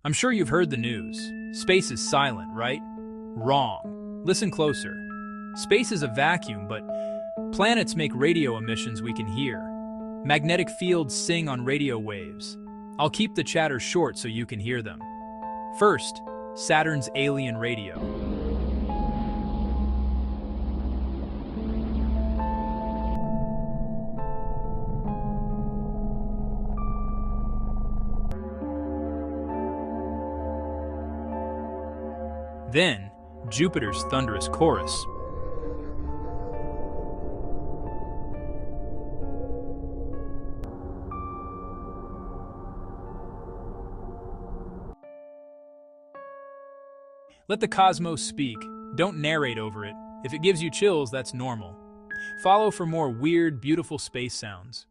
I'm sure you've heard the news. Space is silent, right? Wrong. Listen closer. Space is a vacuum, but planets make radio emissions we can hear. Magnetic fields sing on radio waves. I'll keep the chatter short so you can hear them. First, Saturn's alien radio. Then, Jupiter's thunderous chorus. Let the cosmos speak. Don't narrate over it. If it gives you chills, that's normal. Follow for more weird, beautiful space sounds.